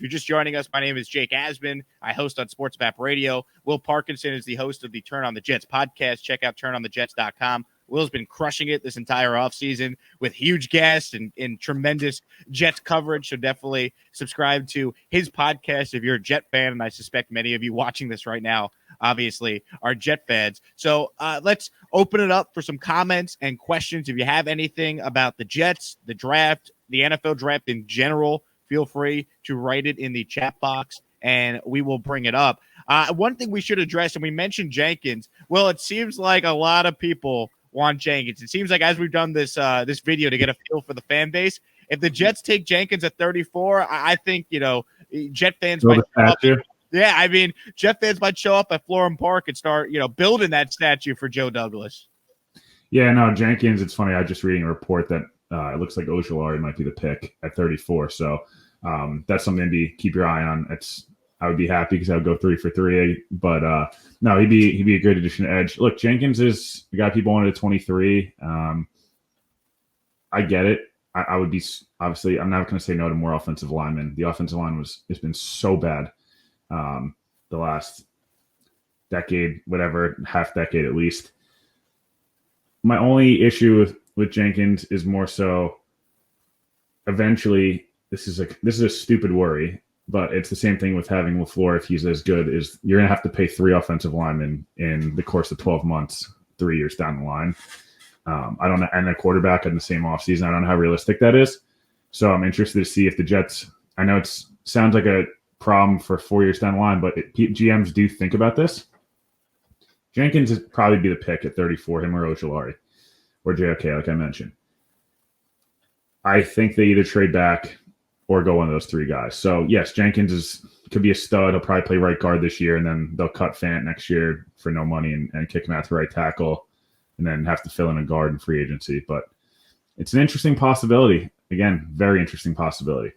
If you're just joining us, my name is Jake Asman. I host on Sports Map Radio. Will Parkinson is the host of the Turn on the Jets podcast. Check out turnonthejets.com. Will's been crushing it this entire offseason with huge guests and tremendous Jets coverage. So definitely subscribe to his podcast if you're a Jet fan. And I suspect many of you watching this right now, obviously, are Jet fans. So let's open it up for some comments and questions. If you have anything about the Jets, the draft, the NFL draft in general, feel free to write it in the chat box and we will bring it up. One thing we should address, and we mentioned Jenkins. Well, it seems like a lot of people want Jenkins. It seems like as we've done this video to get a feel for the fan base, if the Jets take Jenkins at 34, I think, Jet fans might yeah, I mean, Jet fans might show up at Florham Park and start, building that statue for Joe Douglas. Yeah, no, Jenkins, it's funny. I was just reading a report that it looks like Ojulari might be the pick at 34. So that's something to keep your eye on. I would be happy because I would go 3 for 3. But no, he'd be a great addition to edge. Look, Jenkins is the guy people wanted at 23. I get it. I would be obviously. I'm not going to say no to more offensive linemen. The offensive line has been so bad the last decade, whatever, half decade at least. My only issue with Jenkins is more so. Eventually, this is a stupid worry, but it's the same thing with having LaFleur. If he's as good, is you're going to have to pay 3 offensive linemen in the course of 12 months, 3 years down the line. I don't know, and a quarterback in the same offseason. I don't know how realistic that is. So I'm interested to see if the Jets. I know it sounds like a problem for 4 years down the line, but GMs do think about this. Jenkins would probably be the pick at 34, him or Ojulari or JOK, like I mentioned. I think they either trade back or go one of those 3 guys. So, yes, Jenkins could be a stud. He'll probably play right guard this year, and then they'll cut Fant next year for no money and kick him out to right tackle and then have to fill in a guard in free agency. But it's an interesting possibility. Again, very interesting possibility.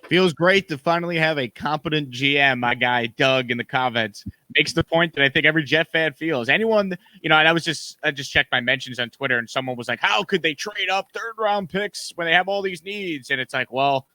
Feels great to finally have a competent GM. My guy Doug in the comments makes the point that I think every Jet fan feels. Anyone, and I just checked my mentions on Twitter, and someone was like, "How could they trade up 3rd-round picks when they have all these needs?" And it's like, well,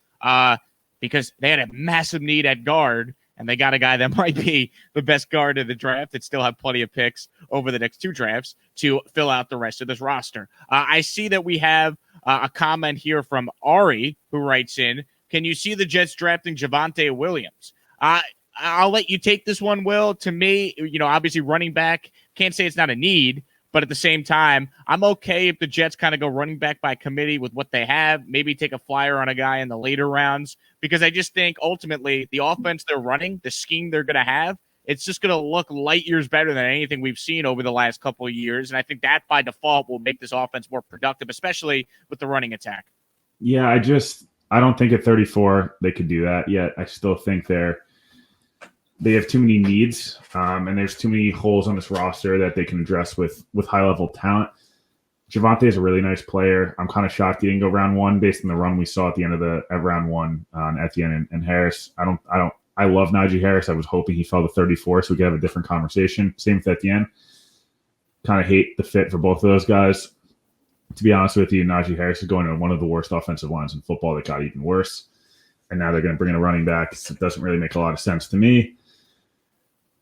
because they had a massive need at guard, and they got a guy that might be the best guard of the draft that still have plenty of picks over the next 2 drafts to fill out the rest of this roster. I see that we have a comment here from Ari who writes in. Can you see the Jets drafting Javonte Williams? I'll let you take this one, Will. To me, obviously running back, can't say it's not a need, but at the same time, I'm okay if the Jets kind of go running back by committee with what they have, maybe take a flyer on a guy in the later rounds, because I just think ultimately the offense they're running, the scheme they're going to have, it's just going to look light years better than anything we've seen over the last couple of years. And I think that by default will make this offense more productive, especially with the running attack. Yeah, I don't think at 34 they could do that yet. I still think they have too many needs, and there's too many holes on this roster that they can address with high-level talent. Javonte is a really nice player. I'm kind of shocked he didn't go round 1 based on the run we saw at the end of round 1 on Etienne and Harris. I love Najee Harris. I was hoping he fell to 34 so we could have a different conversation. Same with Etienne. Kind of hate the fit for both of those guys. To be honest with you, Najee Harris is going to one of the worst offensive lines in football that got even worse. And now they're going to bring in a running back. It doesn't really make a lot of sense to me.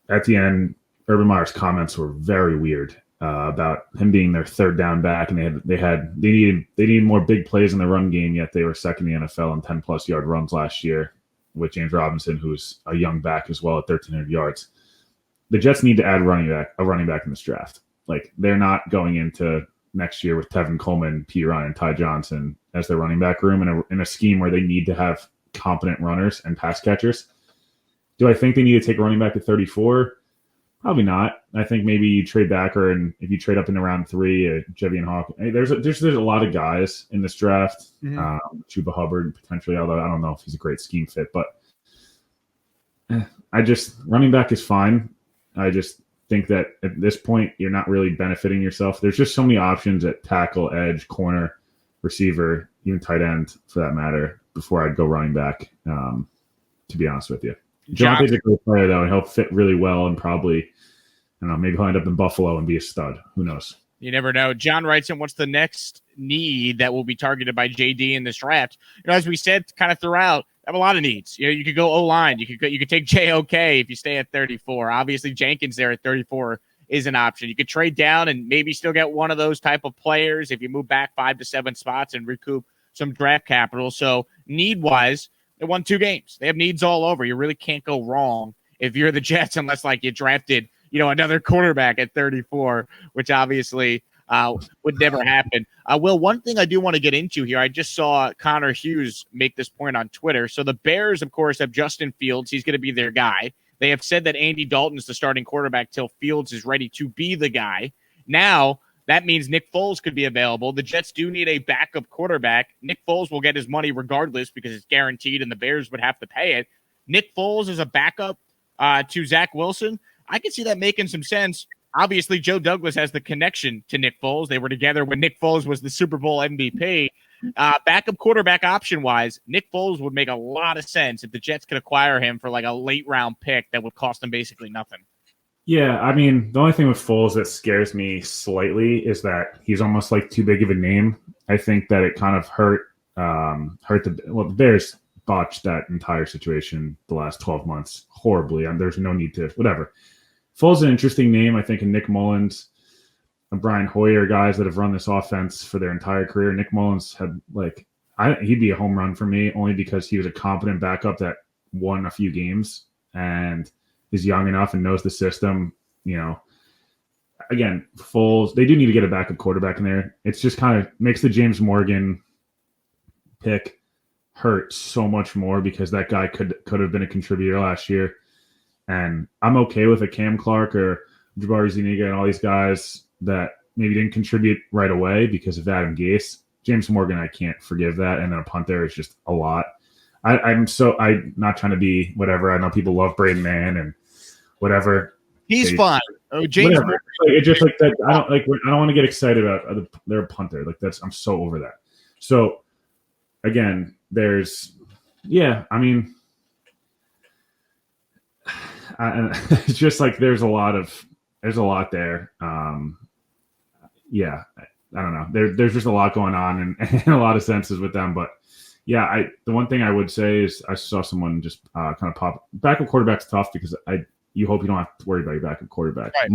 At the end, Urban Meyer's comments were very weird about him being their 3rd down back, and they needed more big plays in the run game, yet they were second in the NFL in 10+ yard runs last year with James Robinson, who's a young back as well at 1,300 yards. The Jets need to add a running back in this draft. Like, they're not going into next year with Tevin Coleman, P. Ryan, Ty Johnson as their running back room in a scheme where they need to have competent runners and pass catchers. Do I think they need to take a running back at 34? Probably not. I think maybe you trade back, or if you trade up in round 3, Jevian Hawk. There's a lot of guys in this draft. Mm-hmm. Chuba Hubbard potentially, although I don't know if he's a great scheme fit. But running back is fine. I just think that at this point you're not really benefiting yourself. There's just so many options at tackle, edge, corner, receiver, even tight end for that matter. Before I'd go running back, to be honest with you. Jonathan's a great player, though, and he'll fit really well and probably, I don't know, maybe he'll end up in Buffalo and be a stud. Who knows? You never know. John writes in, what's the next need that will be targeted by JD in this draft? As we said kind of throughout, have a lot of needs. You could go O-line. You could take JOK if you stay at 34. Obviously, Jenkins there at 34 is an option. You could trade down and maybe still get one of those type of players if you move back 5 to 7 spots and recoup some draft capital. So need-wise, they won 2 games. They have needs all over. You really can't go wrong if you're the Jets unless like you drafted, another quarterback at 34, which obviously would never happen. Will, one thing I do want to get into here, I just saw Connor Hughes make this point on Twitter. So the Bears, of course, have Justin Fields. He's going to be their guy. They have said that Andy Dalton is the starting quarterback till Fields is ready to be the guy. Now, that means Nick Foles could be available. The Jets do need a backup quarterback. Nick Foles will get his money regardless because it's guaranteed and the Bears would have to pay it. Nick Foles is a backup to Zach Wilson. I can see that making some sense. Obviously, Joe Douglas has the connection to Nick Foles. They were together when Nick Foles was the Super Bowl MVP. Backup quarterback option-wise, Nick Foles would make a lot of sense if the Jets could acquire him for like a late-round pick that would cost them basically nothing. Yeah, I mean, the only thing with Foles that scares me slightly is that he's almost like too big of a name. I think that it kind of hurt the Bears botched that entire situation the last 12 months horribly, and there's no need to whatever. Foles is an interesting name. I think in Nick Mullins and Brian Hoyer, guys that have run this offense for their entire career. Nick Mullins had he'd be a home run for me only because he was a competent backup that won a few games and is young enough and knows the system. Again, Foles, they do need to get a backup quarterback in there. It's just kind of makes the James Morgan pick hurt so much more because that guy could have been a contributor last year. And I'm okay with a Cam Clark or Jabari Zuniga and all these guys that maybe didn't contribute right away because of Adam Gase. James Morgan, I can't forgive that. And then a punt there is just a lot. I'm not trying to be whatever. I know people love Braden Mann and whatever. He's fine. Oh, James Morgan. It's just like that. I don't want to get excited about their punter. I'm so over that. So again, it's just like there's a lot there. I don't know. There's just a lot going on and a lot of senses with them. But yeah, the one thing I would say is I saw someone just kind of pop. Backup quarterback's tough because you hope you don't have to worry about your backup quarterback. Right.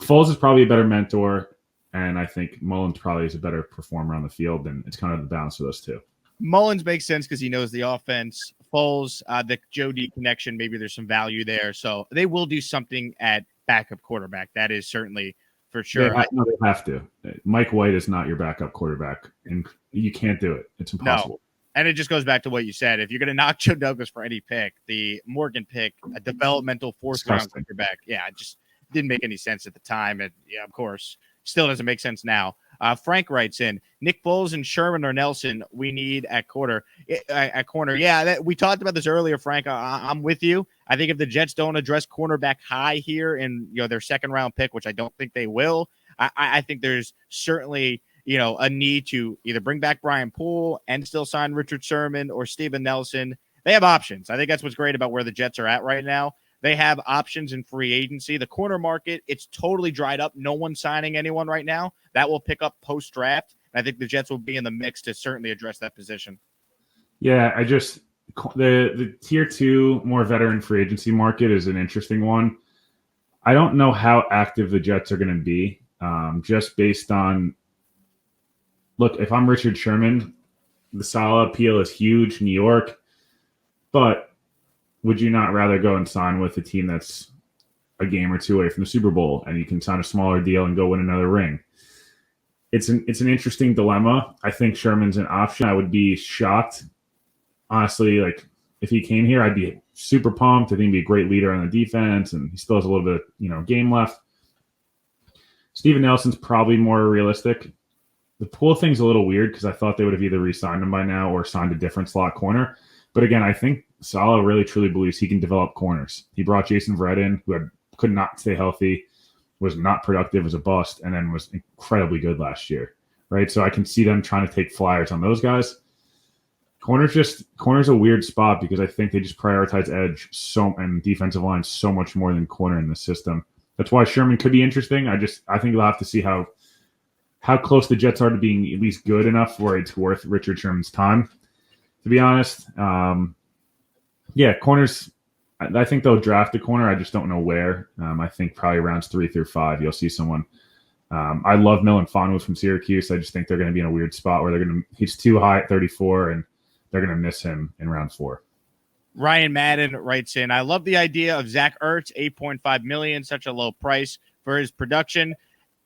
Foles is probably a better mentor, and I think Mullins probably is a better performer on the field, and it's kind of the balance of those two. Mullins makes sense because he knows the offense. Foles, the Joe D connection, maybe there's some value there. So they will do something at backup quarterback. That is certainly for sure. They have to. Mike White is not your backup quarterback, and you can't do it. It's impossible. No. And it just goes back to what you said. If you're going to knock Joe Douglas for any pick, the Morgan pick, a developmental fourth-round quarterback, it just didn't make any sense at the time. And, of course, still doesn't make sense now. Frank writes in, Nick Foles and Sherman or Nelson, we need at corner. Yeah, we talked about this earlier, Frank. I'm with you. I think if the Jets don't address cornerback high here in their second-round pick, which I don't think they will, I think there's certainly – a need to either bring back Brian Poole and still sign Richard Sherman or Steven Nelson. They have options. I think that's what's great about where the Jets are at right now. They have options in free agency. The corner market, it's totally dried up. No one's signing anyone right now. That will pick up post-draft. I think the Jets will be in the mix to certainly address that position. Yeah, the tier 2 more veteran free agency market is an interesting one. I don't know how active the Jets are going to be just based on look, if I'm Richard Sherman, the Salah appeal is huge, New York. But would you not rather go and sign with a team that's a game or two away from the Super Bowl and you can sign a smaller deal and go win another ring? It's an interesting dilemma. I think Sherman's an option. I would be shocked. Honestly, if he came here, I'd be super pumped. I think he'd be a great leader on the defense, and he still has a little bit of game left. Steven Nelson's probably more realistic. The Poole thing's a little weird because I thought they would have either re-signed him by now or signed a different slot corner. But again, I think Saleh really truly believes he can develop corners. He brought Jason Verrett in, who could not stay healthy, was not productive, was a bust, and then was incredibly good last year. Right? So I can see them trying to take flyers on those guys. Corner's a weird spot because I think they just prioritize edge and defensive line so much more than corner in the system. That's why Sherman could be interesting. I think you'll have to see how close the Jets are to being at least good enough where it's worth Richard Sherman's time, to be honest. Yeah, corners. I think they'll draft a corner. I just don't know where. I think probably rounds 3 through 5, you'll see someone. I love Milan from Syracuse. I just think they're going to be in a weird spot where he's too high at 34, and they're going to miss him in round 4. Ryan Madden writes in, I love the idea of Zach Ertz, $8.5 million, such a low price for his production.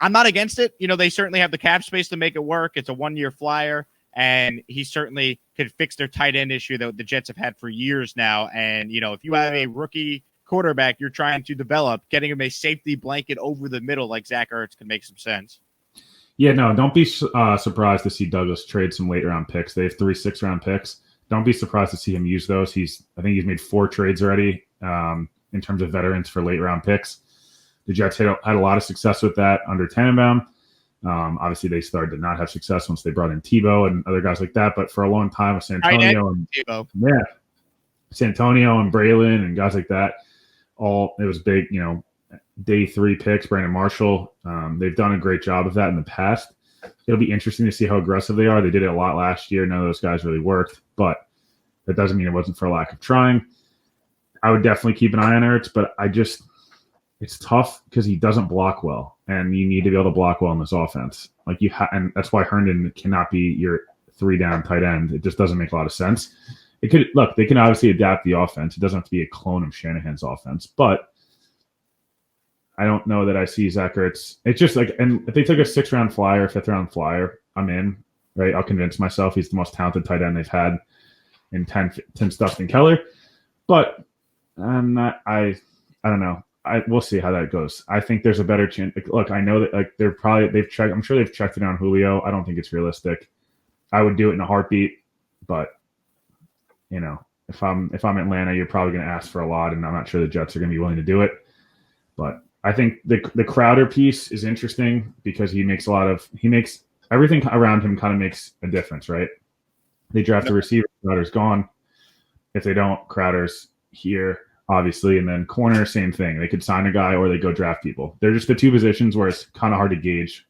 I'm not against it. They certainly have the cap space to make it work. It's a 1-year flyer, and he certainly could fix their tight end issue that the Jets have had for years now. And, if you have a rookie quarterback you're trying to develop, getting him a safety blanket over the middle like Zach Ertz can make some sense. Yeah, no, don't be surprised to see Douglas trade some late round picks. They have 3 6-round picks. Don't be surprised to see him use those. I think he's made 4 trades already in terms of veterans for late round picks. The Jets had a lot of success with that under Tannenbaum. Obviously, they started to not have success once they brought in Tebow and other guys like that. But for a long time with Santonio and Braylon and guys like that, it was big. Day 3 picks, Brandon Marshall. They've done a great job of that in the past. It'll be interesting to see how aggressive they are. They did it a lot last year. None of those guys really worked, but that doesn't mean it wasn't for a lack of trying. I would definitely keep an eye on Ertz, but it's tough because he doesn't block well, and you need to be able to block well in this offense. And that's why Herndon cannot be your 3-down tight end. It just doesn't make a lot of sense. They can obviously adapt the offense. It doesn't have to be a clone of Shanahan's offense, but I don't know that I see Zach Ertz. It's just and if they took a 6-round flyer, 5th-round flyer, I'm in, right? I'll convince myself he's the most talented tight end they've had in 10 since Dustin Keller. But I'm not, I don't know. We'll see how that goes. I think there's a better chance. Look, I know that they've checked. I'm sure they've checked it on Julio. I don't think it's realistic. I would do it in a heartbeat, but if I'm Atlanta, you're probably going to ask for a lot, and I'm not sure the Jets are going to be willing to do it. But I think the Crowder piece is interesting because he makes everything around him kind of makes a difference, right? They draft a receiver, Crowder's gone. If they don't, Crowder's here, obviously, and then corner, same thing. They could sign a guy or they go draft people. They're just the 2 positions where it's kind of hard to gauge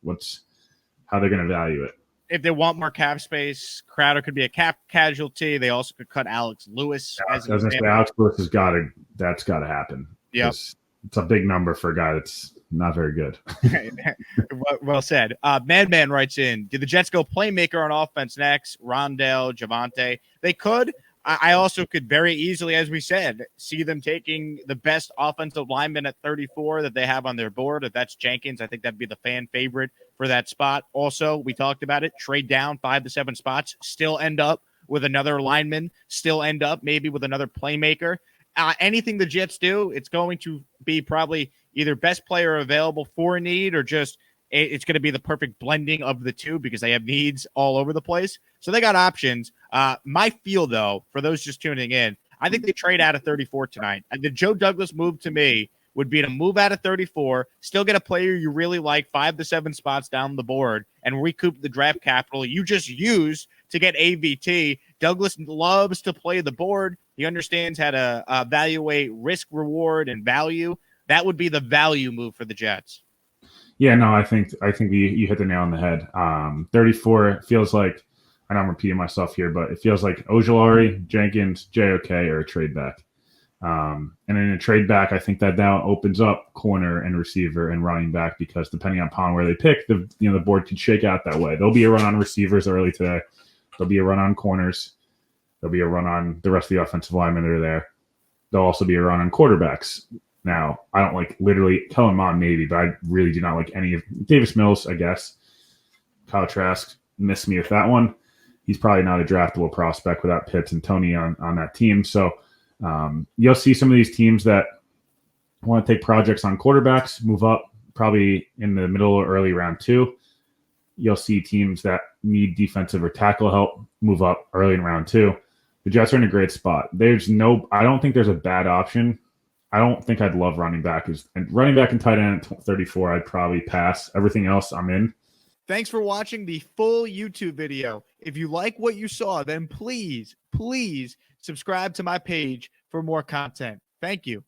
how they're going to value it. If they want more cap space, Crowder could be a cap casualty. They also could cut Alex Lewis. Alex Lewis that's got to happen. Yeah. It's a big number for a guy that's not very good. Well said. Madman writes in, did the Jets go playmaker on offense next? Rondell, Javante? They could. I also could very easily, as we said, see them taking the best offensive lineman at 34 that they have on their board. If that's Jenkins, I think that'd be the fan favorite for that spot. Also, we talked about it, trade down 5 to 7 spots, still end up with another lineman, still end up maybe with another playmaker. Anything the Jets do, it's going to be probably either best player available for a need or just it's going to be the perfect blending of the two because they have needs all over the place. So they got options. My feel, though, for those just tuning in, I think they trade out of 34 tonight. And the Joe Douglas move to me would be to move out of 34, still get a player you really like 5 to 7 spots down the board and recoup the draft capital you just used to get AVT. Douglas loves to play the board. He understands how to evaluate risk, reward, and value. That would be the value move for the Jets. Yeah, no, I think you hit the nail on the head. 34 feels like, I know I'm repeating myself here, but it feels like Ojulari, Jenkins, JOK, or a trade back. And in a trade back, I think that now opens up corner and receiver and running back because depending upon where they pick, the board could shake out that way. There'll be a run on receivers early today. There'll be a run on corners. There'll be a run on the rest of the offensive linemen that are there. There'll also be a run on quarterbacks. Now, I don't like literally Kellen Mond maybe, but I really do not like any of Davis Mills, I guess. Kyle Trask missed me with that one. He's probably not a draftable prospect without Pitts and Tony on that team. So you'll see some of these teams that want to take projects on quarterbacks, move up probably in the middle or early round 2. You'll see teams that need defensive or tackle help move up early in round 2. The Jets are in a great spot. I don't think there's a bad option. I don't think I'd love running back. And running back and tight end at 34, I'd probably pass. Everything else, I'm in. Thanks for watching the full YouTube video. If you like what you saw, then please subscribe to my page for more content. Thank you.